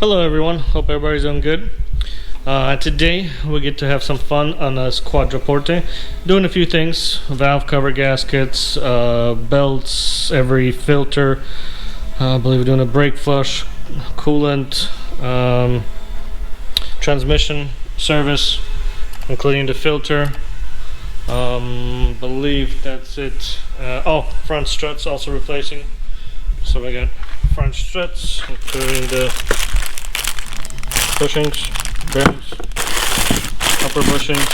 Hello everyone, hope everybody's doing good. Today we get to have some fun on this Quattroporte, doing a few things: valve cover gaskets, belts, every filter. I believe we're doing a brake flush, coolant, transmission service, including the filter. Believe that's it. Front struts also replacing. So we got front struts, including the bushings, bearings, upper bushings,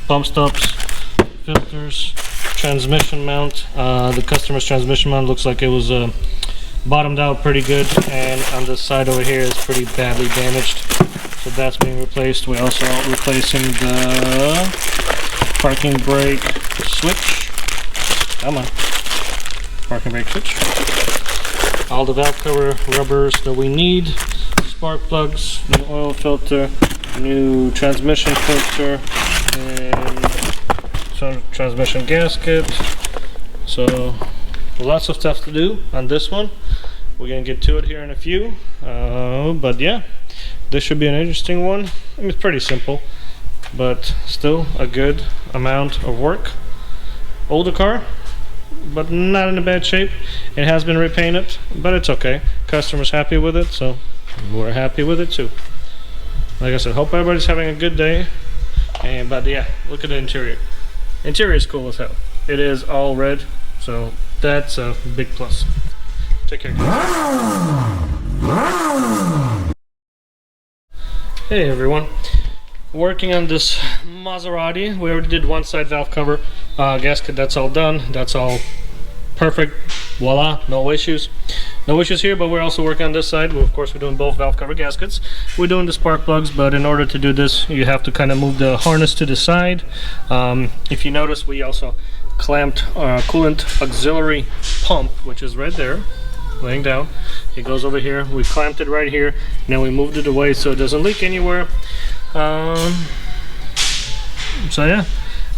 pump stops, filters, transmission mount. The customer's transmission mount looks like it was bottomed out pretty good, and on the side over here is pretty badly damaged. So that's being replaced. We're also replacing the parking brake switch. Come on. Parking brake switch. All the valve cover rubbers that we need. Spark plugs, new oil filter, new transmission filter, and transmission gasket. So lots of stuff to do on this one. We're gonna get to it here in a few. But yeah, this should be an interesting one. I mean, it's pretty simple, but still a good amount of work. Older car, but not in a bad shape. It has been repainted, but it's okay. Customer's happy with it, so we're happy with it too. Like I said, hope everybody's having a good day. But yeah, look at the interior. Interior is cool as hell. It is all red, so that's a big plus. Take care, guys. Hey everyone. Working on this Maserati. We already did one side valve cover gasket. That's all done. That's all perfect. Voila, no issues. No issues here, but we're also working on this side. Well, of course, we're doing both valve cover gaskets. We're doing the spark plugs, but in order to do this, you have to kind of move the harness to the side. If you notice, we also clamped our coolant auxiliary pump, which is right there, laying down. It goes over here. We clamped it right here. Now we moved it away so it doesn't leak anywhere. So yeah,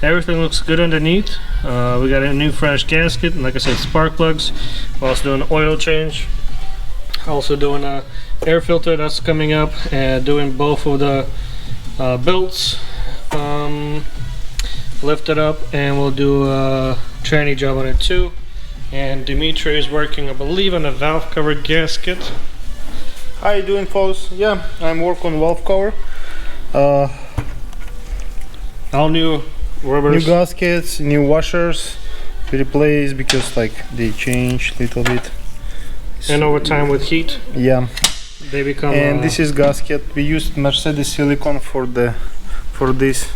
everything looks good underneath. We got a new fresh gasket, and like I said, spark plugs. We're also doing an oil change, also doing a air filter that's coming up, and doing both of the belts. Lift it up, and we'll do a tranny job on it too. And Dimitri is working, I believe, on a valve cover gasket. How you doing, folks? Yeah, I'm working on valve cover. All new rubbers, new gaskets, new washers. We replaced because like they changed a little bit. And over time with heat, yeah, they become. And this is gasket. We used Mercedes silicone for this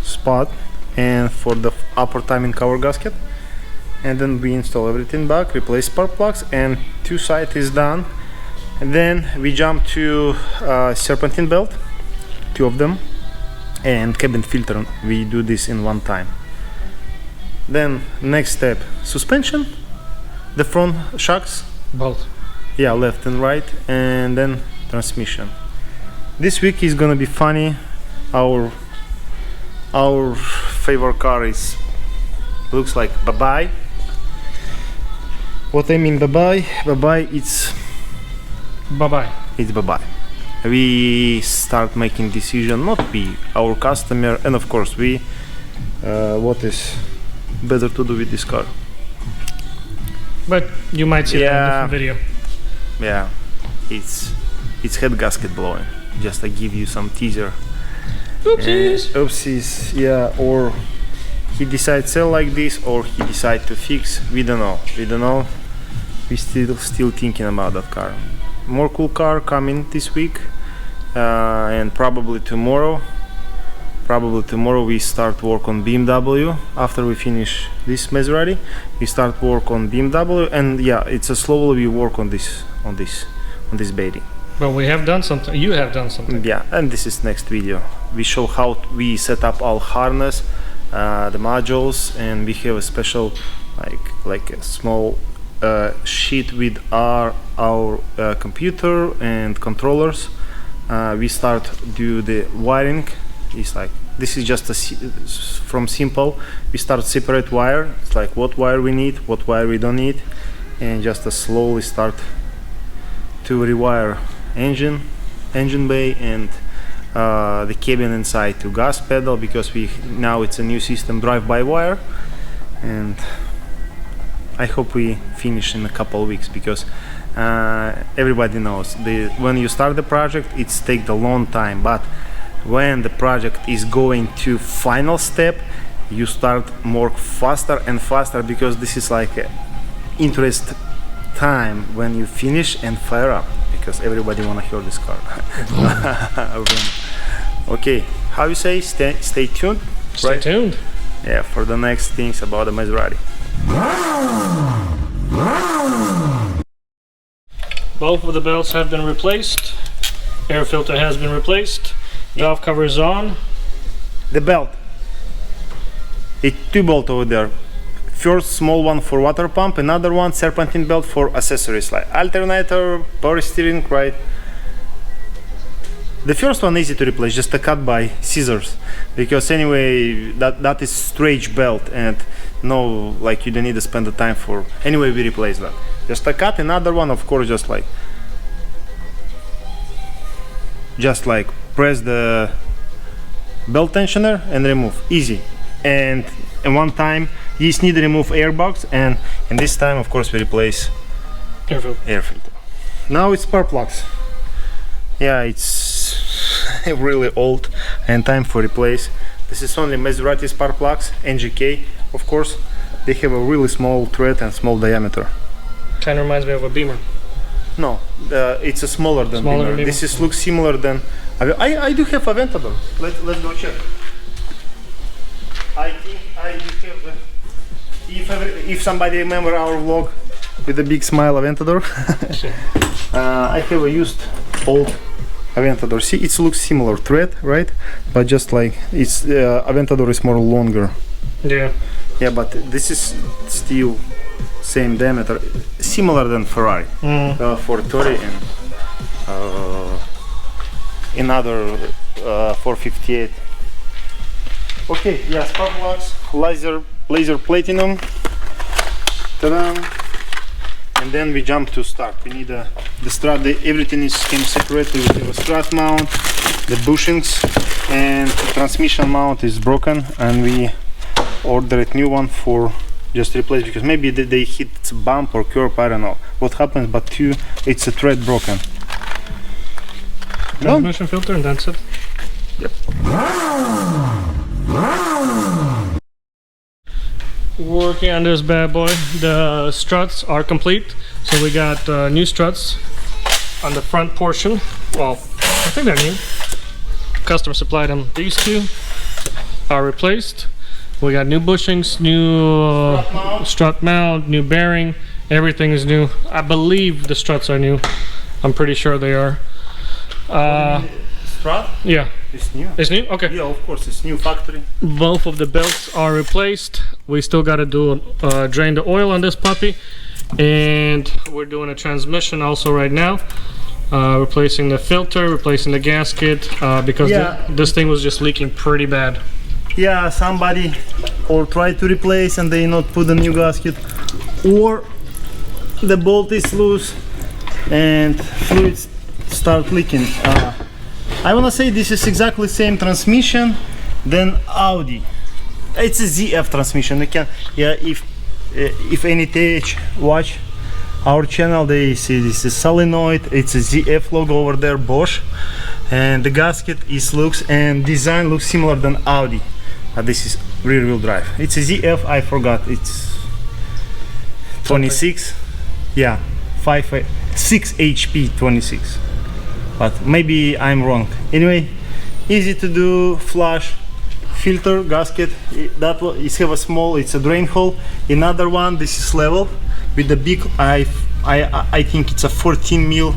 spot and for the upper timing cover gasket. And then we install everything back, replace spark plugs, and two side is done. And then we jump to serpentine belt, two of them, and cabin filter. We do this in one time. Then next step, suspension, the front shocks, both, yeah, left and right, and then transmission. This week is gonna be funny. Our favorite car is looks like bye-bye. What I mean bye-bye? Bye-bye, it's bye-bye. It's bye-bye. We start making decision, not we, our customer, and of course we, what is better to do with this car. But you might see that in a different video. Yeah, it's head gasket blowing. Just to give you some teaser. Oopsies. Oopsies, yeah, or he decides sell like this, or he decide to fix. We don't know. We don't know. We still thinking about that car. More cool car coming this week, and probably tomorrow. Probably tomorrow we start work on BMW. After we finish this Maserati, we start work on BMW, and yeah, it's a slowly we work on this baby. But we have done something. You have done something. Yeah, and this is next video. We show how we set up all harness, the modules, and we have a special like a small sheet with our computer and controllers. We start do the wiring. It's like this is just from simple. We start separate wire. It's like what wire we need, what wire we don't need, and just slowly start to rewire engine bay, and the cabin inside to gas pedal, because now it's a new system, drive-by-wire. And I hope we finish in a couple of weeks, because everybody knows when you start the project it's take a long time, but when the project is going to final step you start more faster and faster, because this is like a interest time when you finish and fire up, because everybody wanna hear this car. Okay, how you say, stay tuned, Stay tuned. Yeah, for the next things about the Maserati. Both of the belts have been replaced. Air filter has been replaced. Valve cover is on. The belt, it's 2 bolts over there. First small one for water pump, another one serpentine belt for accessories like alternator, power steering, right? The first one easy to replace, just a cut by scissors, because anyway that is straight belt, and no, like you don't need to spend the time for. Anyway, we replace that. Just a cut. Another one, of course, just like press the belt tensioner and remove, easy. And one time you just need to remove airbox, and this time, of course, we replace Air filter. Now it's Sparkplugs. Yeah, it's really old and time for replace. This is only Maserati Sparkplugs, NGK, of course. They have a really small thread and small diameter. Kind of reminds me of a Beamer. No, it's a smaller than Beamer. This looks similar than. I do have Aventador. Let's go check. I think I do have. If somebody remember our vlog with the big smile Aventador, I have a used old Aventador. See, it looks similar thread, right? But just like it's Aventador is more longer. Yeah. Yeah, but this is still same diameter, similar than Ferrari. 430 and another 458. Okay, yeah, Sparkplugs, laser platinum. Ta-da! And then we jump to start. We need the strut. Everything came separately. We have a strut mount, the bushings, and the transmission mount is broken, and we ordered a new one for just replace, because maybe they hit bump or curb, I don't know what happens, but it's a thread broken. Transmission filter, and that's it. Yep. Working on this bad boy. The struts are complete, so we got new struts on the front portion. Well, I think they're new. Customer supplied them. These two are replaced. We got new bushings, new strut mount, new bearing. Everything is new. I believe the struts are new. I'm pretty sure they are. Strut? Yeah. It's new. It's new? Okay. Yeah, of course, it's new factory. Both of the belts are replaced. We still got to do drain the oil on this puppy, and we're doing a transmission also right now. Replacing the filter, replacing the gasket, because this thing was just leaking pretty bad. Yeah, somebody or try to replace and they not put a new gasket, or the bolt is loose and fluids start leaking. I wanna say this is exactly same transmission than Audi. It's a ZF transmission. You can, yeah, if any TH watch our channel, they see this is solenoid. It's a ZF logo over there, Bosch, and the gasket looks and design looks similar than Audi. This is rear wheel drive. It's a ZF. I forgot. It's 26. Yeah, 6 HP 26. But maybe I'm wrong. Anyway, easy to do. Flush, filter, gasket. That one is have a small. It's a drain hole. Another one. This is level with the big. I think it's a 14 mil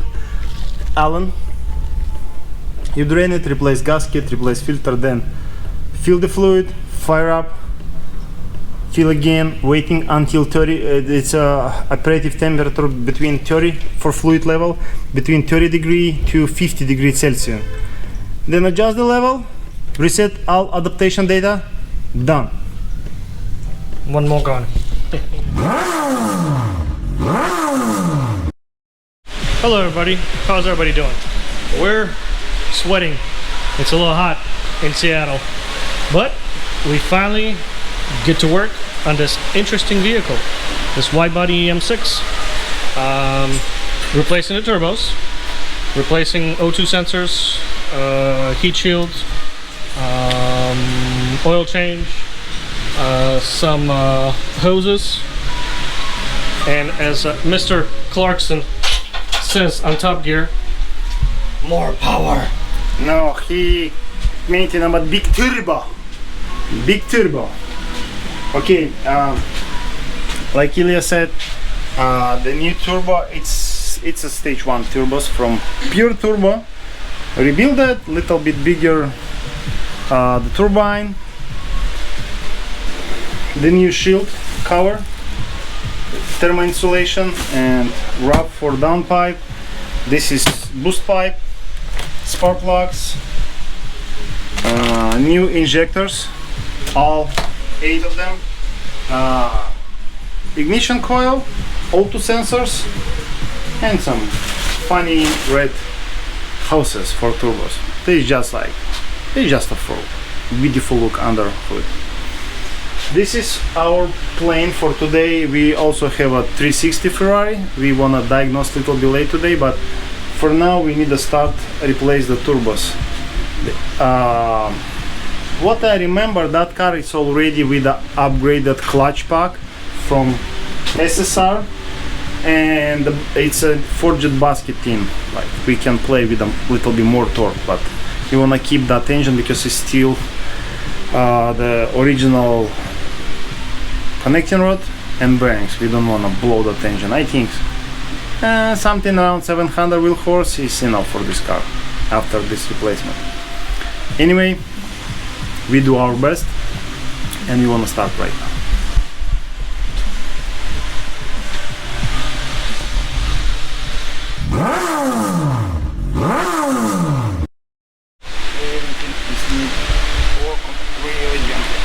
Allen. You drain it, replace gasket, replace filter, then fill the fluid, fire up, fill again, waiting until 30. It's a operative temperature between 30 for fluid level, between 30 degree to 50 degrees Celsius. Then adjust the level, reset all adaptation data, done. One more gone. Hello everybody, how's everybody doing? We're sweating. It's a little hot in Seattle, but we finally get to work on this interesting vehicle, this wide body M6. Replacing the turbos, replacing O2 sensors, heat shields, oil change, some hoses, and as Mr. Clarkson says on Top Gear, more power. No, he mentioned about big turbo. Big turbo. Okay, like Ilya said, the new turbo, it's a stage 1 turbos from Pure Turbo. Rebuild it, little bit bigger the turbine, the new shield cover, thermal insulation and wrap for downpipe. This is boost pipe, spark plugs, new injectors, all 8 of them, ignition coil, O2 sensors, and some funny red hoses for turbos. This is just like, it's just a full beautiful look under hood. This is our plan for today. We also have a 360 Ferrari. We wanna diagnose a little bit late today, but for now we need to start replace the turbos. What I remember, that car is already with the upgraded clutch pack from SSR, and it's a forged basket in. Like, we can play with a little bit more torque, but you wanna keep that engine because it's still the original connecting rod and bearings. We don't want to blow that engine. I think something around 700 wheel horse is enough for this car after this replacement. Anyway, we do our best and we want to start right now. Everything is need work really gently.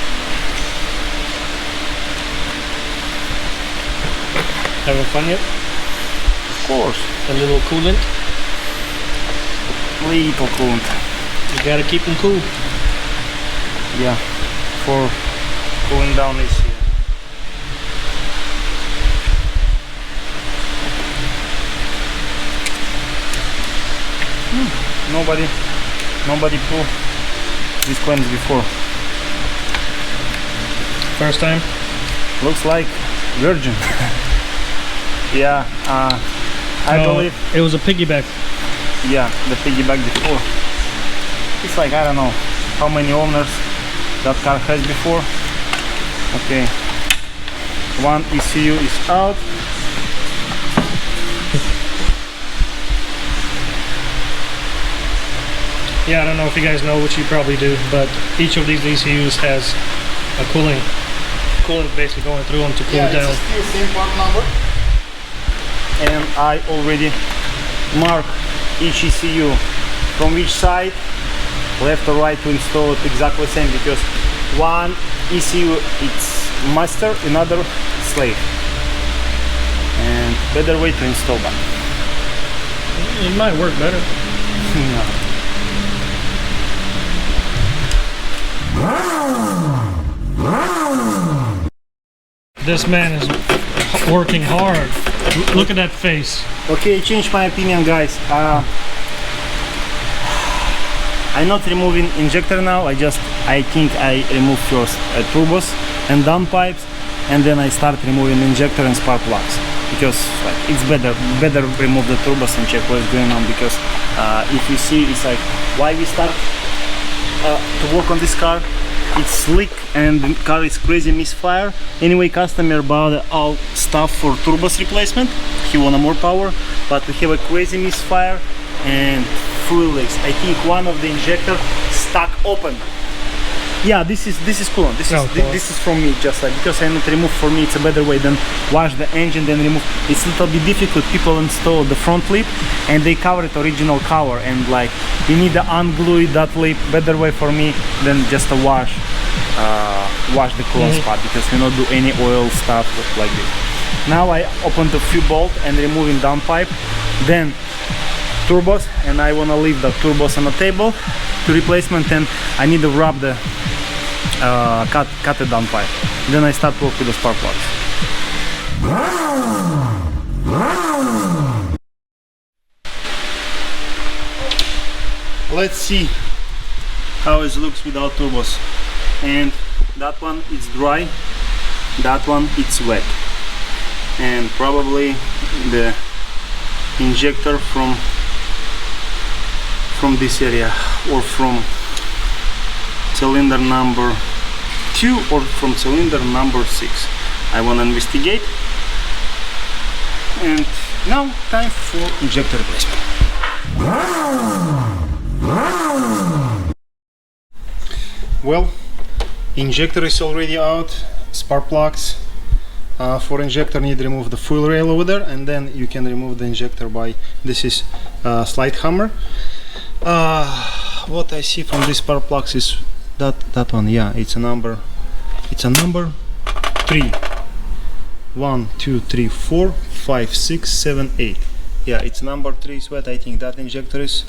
Having fun yet? Of course. A little coolant? Little coolant. You gotta keep them cool. Yeah, for cooling down this here. Nobody pulled these coins before. First time? Looks like virgin. Yeah, I believe. It was a piggyback. Yeah, the piggyback before. It's like, I don't know how many owners that car has before. Okay, one ECU is out. Yeah, I don't know if you guys know, which you probably do, but each of these ECUs has a coolant basically going through them to cool it down. It's still same part number. And I already mark each ECU from which side, left or right, to install it exactly the same, because one ECU it's master, another slave, and better way to install that. It might work better. No. This man is working hard. Look at that face. Okay, change my opinion, guys. I'm not removing injector now. I think I remove first turbos and downpipes, and then I start removing injector and spark plugs, because like, it's better remove the turbos and check what's going on, because if you see, it's like why we start to work on this car. It's slick and the car is crazy misfire. Anyway, customer bought all stuff for turbos replacement. He wanted more power, but we have a crazy misfire and fuel leaks. I think one of the injector stuck open. Yeah, this is coolant. This is from me, just like, because I not remove. For me it's a better way than wash the engine then remove. It's a little bit difficult. People install the front lip and they cover it original cover, and like you need to unglue that lip. Better way for me than just to wash the coolant spot, because we not do any oil stuff like this. Now I open the fuel bolt and removing downpipe. then turbos, and I want to leave the turbos on the table to replacement, and I need to rub the cut the downpipe. Then I start work with the spark plugs. Let's see how it looks without turbos. And that one is dry, that one it's wet, and probably the injector from this area, or from cylinder number 2 or from cylinder number 6. I want to investigate. And now time for injector replacement. Well, injector is already out. Spark plugs for injector need to remove the fuel rail over there, and then you can remove the injector by this is slide hammer. What I see from this spark plugs is that one. Yeah, it's a number 3. 1 2 3 4 5 6 7 8. Yeah, it's number 3 is wet. I think that injector is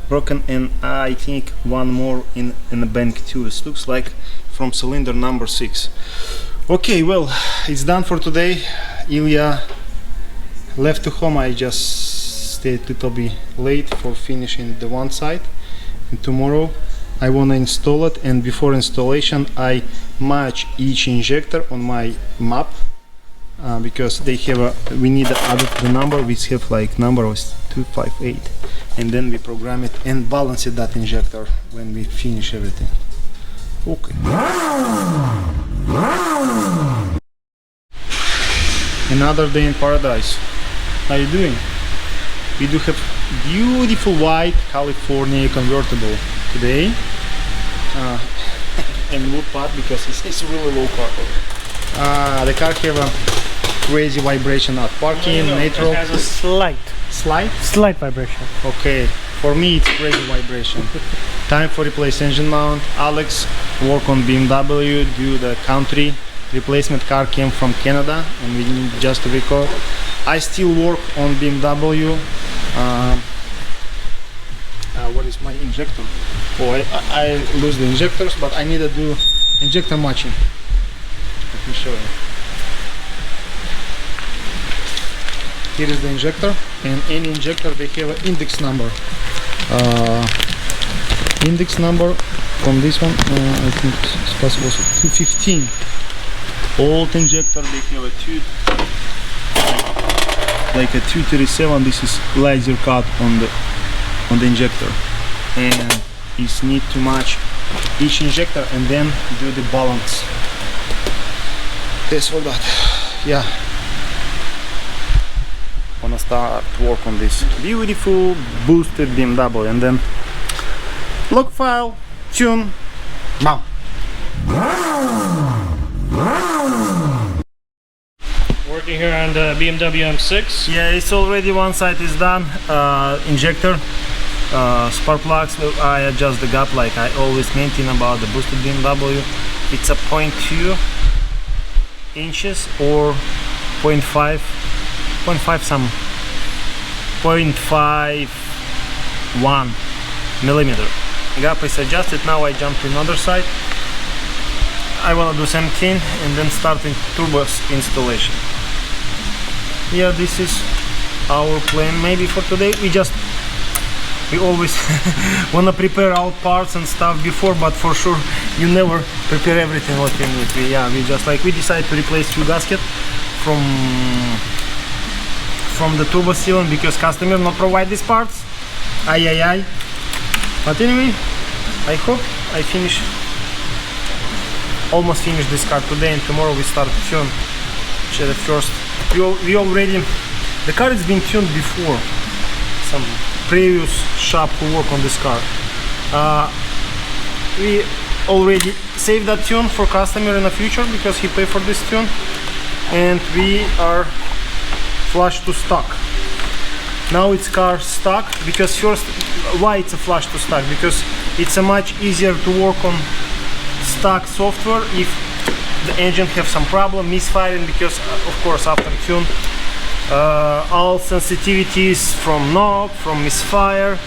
broken, and I think one more in the bank too. It looks like from cylinder number 6. Okay, well, it's done for today. Ilya left to home. I just stayed a little bit late for finishing the one side, and tomorrow I want to install it, and before installation I match each injector on my map, because they have we need to add the number, which have like number was 258, and then we program it and balance it that injector when we finish everything. Okay. Another day in paradise. How you doing? We do have beautiful white California convertible today, and wood part because it's really low car. The car have a crazy vibration at parking, neutral. It has a slight vibration. Okay, for me it's crazy vibration. Time for replace engine mount. Alex work on BMW, do the country replacement. Car came from Canada and we need just to record. I still work on BMW. What is my injector? Oh, I lose the injectors, but I need to do injector matching. Let me show you. Here is the injector, and any injector they have an index number. Index number from this one, I think it's possible 215. Old injector they have a like a 237. This is laser cut on the injector, and it's need to match each injector and then do the balance. That's all that. Yeah. Wanna start work on this beautiful boosted BMW, and then log file, tune, bam. Working here on the BMW M6. Yeah, it's already one side is done. Injector, spark plugs. I adjust the gap like I always maintain about the boosted BMW. It's a 0.2 inches or 0.5 0.51 millimeter. Gap is adjusted. Now I jump to another side. I want to do same thing and then starting turbos installation. Yeah, this is our plan maybe for today. We always want to prepare all parts and stuff before, but for sure you never prepare everything what you need. We decide to replace two gaskets from the turbo sealant because customer not provide these parts. But anyway, I hope I almost finish this car today, and tomorrow we start to tune. The first the car has been tuned before. Some previous shop who work on this car. We already saved that tune for customer in the future because he paid for this tune, and we are flush to stock. Now it's car stock because first, why it's a flush to stock? Because it's a much easier to work on stock software if the engine have some problem misfiring, because of course after tune all sensitivities from knock, from misfire,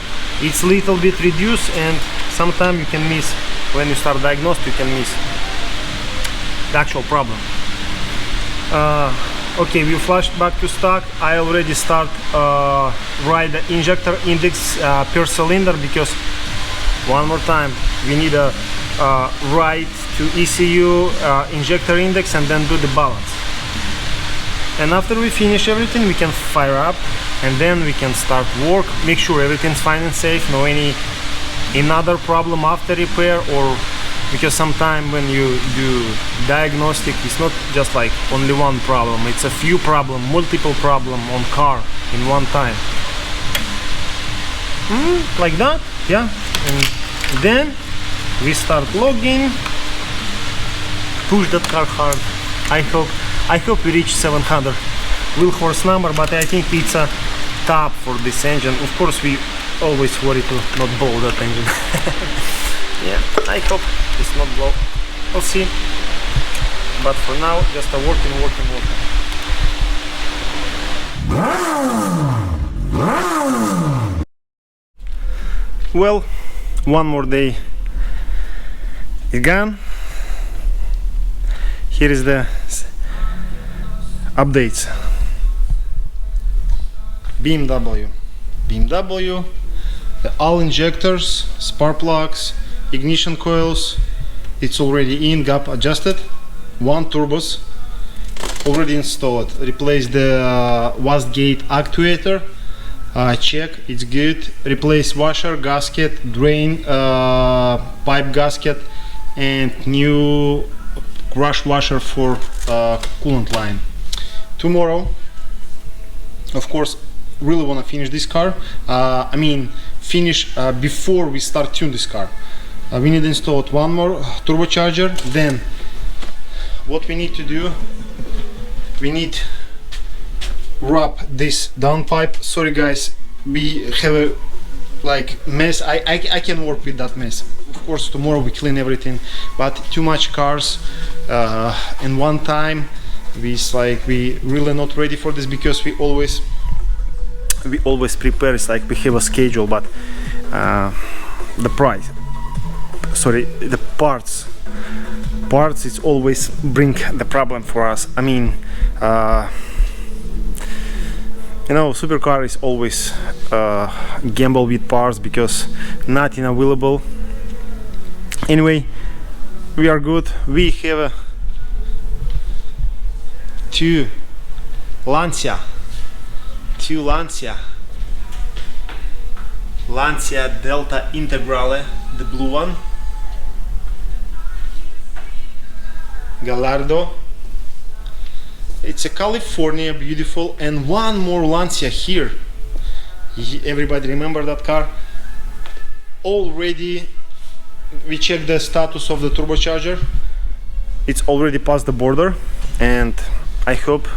it's little bit reduced, and sometimes you can miss, when you start diagnosing, you can miss the actual problem. Okay, we flashed back to stock. I already start write the injector index per cylinder, because one more time we need a write to ECU injector index and then do the balance. And after we finish everything, we can fire up, and then we can start work, make sure everything's fine and safe, no any another problem after repair, or because sometimes when you do diagnostic, it's not just like only one problem, it's a few problem, multiple problem on car in one time. Like that, yeah. And then we start logging, push that car hard. I hope we reach 700 wheel horse number, but I think it's a top for this engine. Of course, we always worry to not blow that engine. Yeah, I hope it's not blow. We'll see. But for now, just a working. Well, one more day is gone. Here is the updates. BMW, all injectors, spark plugs, ignition coils, it's already in, gap adjusted. 1 turbos already installed. Replace the wastegate actuator, check, it's good. Replace washer, gasket, drain, pipe gasket, and new crush washer for coolant line. Tomorrow, of course, really want to finish this car. I mean, finish before we start tune this car. We need to install one more turbocharger. Then what we need to do, we need wrap this downpipe. Sorry guys, we have a like mess. I can work with that mess. Of course, tomorrow we clean everything, but too much cars in one time. We really not ready for this, because we always prepare. It's like we have a schedule, but the parts it's always bring the problem for us. I mean, you know, supercar is always gamble with parts because nothing available. Anyway, we are good. We have a Two Lancia Delta Integrale, the blue one. Gallardo. It's a California, beautiful, and one more Lancia here. Everybody remember that car? Already we checked the status of the turbocharger. It's already past the border, and I hope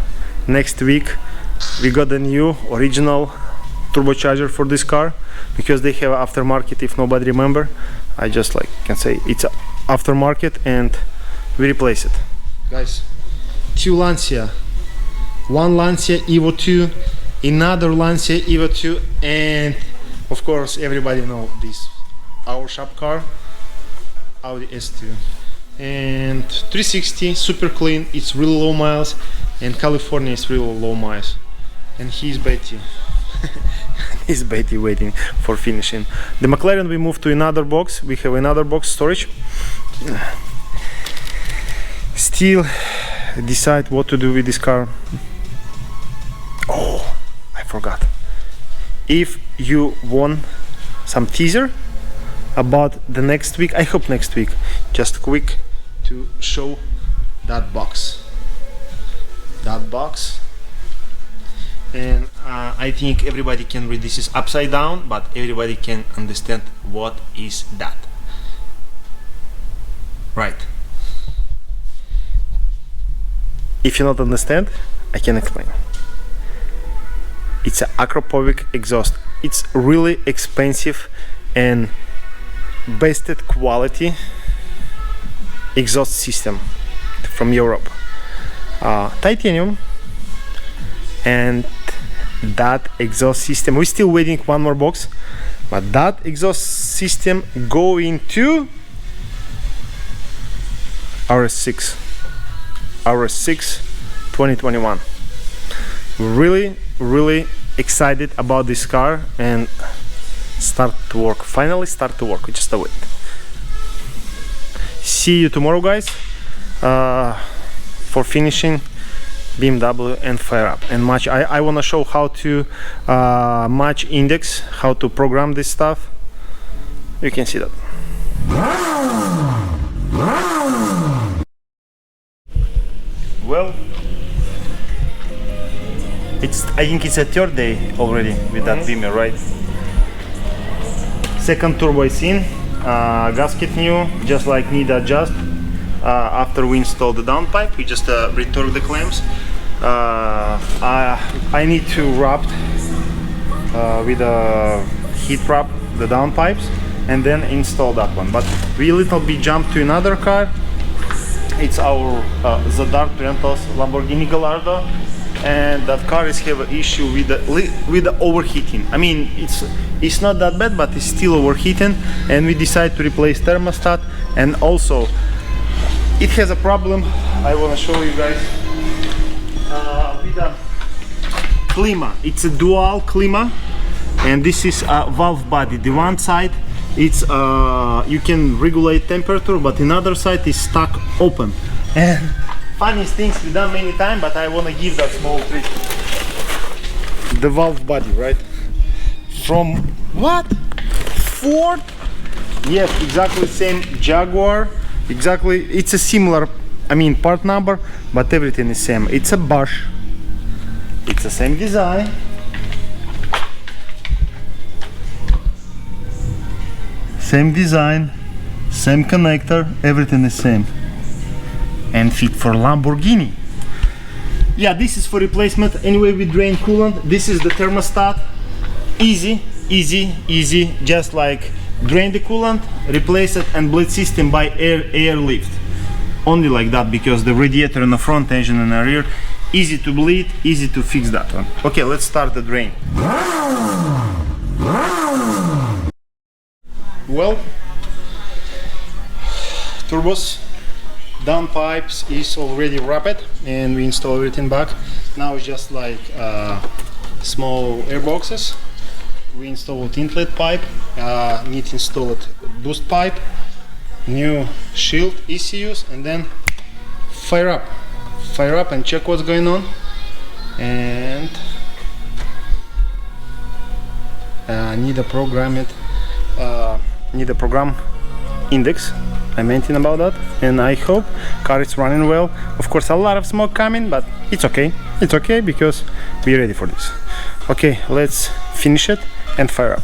next week we got a new original turbocharger for this car, because they have aftermarket. If nobody remember, I just can say it's aftermarket, and we replace it. Guys, two Lancia, one Lancia Evo 2, another Lancia Evo 2, and of course everybody know this, our shop car, Audi S2. And 360, super clean, it's really low miles, and California is really low miles. And he's Betty. He's Betty waiting for finishing. The McLaren we moved to another box. We have another box storage. Still decide what to do with this car. Oh, I forgot. If you want some teaser about the next week, I hope next week, just quick to show that box. And I think everybody can read this is upside down, but everybody can understand what is that, right? If you not understand, I can explain. It's an Quattroport exhaust. It's really expensive and bested quality exhaust system from Europe. Titanium, and that exhaust system. We're still waiting one more box, but that exhaust system going to RS6 2021. Really excited about this car and finally start to work. We just wait. See you tomorrow, guys, for finishing BMW and fire up and match. I want to show how to match index, how to program this stuff. You can see that. Well, I think it's a third day already with that Beamer, right? Second turbo is in, gasket new, just like need adjust. After we install the downpipe, we just return the clamps. I need to wrap with a heat wrap the downpipes and then install that one. But we little bit jump to another car. It's our the Dark Rentals Lamborghini Gallardo, and that car is have an issue with the overheating. I mean, it's not that bad, but it's still overheating, and we decide to replace thermostat, and also it has a problem. I want to show you guys with the klima. It's a dual klima, and this is a valve body. The one side it's you can regulate temperature, but another side is stuck open. And funniest things we done many times, but I want to give that small trick. The valve body, right? From what? Ford? Yes, exactly same Jaguar. Exactly, it's a similar, I mean, part number, but everything is same. It's a Bosch. It's the same design. Same design, same connector, everything is same. And fit for Lamborghini. Yeah, this is for replacement. Anyway, we drain coolant. This is the thermostat. Easy, just like drain the coolant, replace it, and bleed system by air lift. Only like that, because the radiator in the front, engine in the rear, easy to bleed, easy to fix that one. Okay, let's start the drain. Well, turbos, downpipes is already wrapped, and we install everything back. Now it's just like small air boxes. We installed inlet pipe, need to install it boost pipe, new shield ECUs, and then fire up and check what's going on. And need a program index. I mentioned about that, and I hope car is running well. Of course, a lot of smoke coming, but it's okay. It's okay because we're ready for this. Okay, let's finish it and fire up.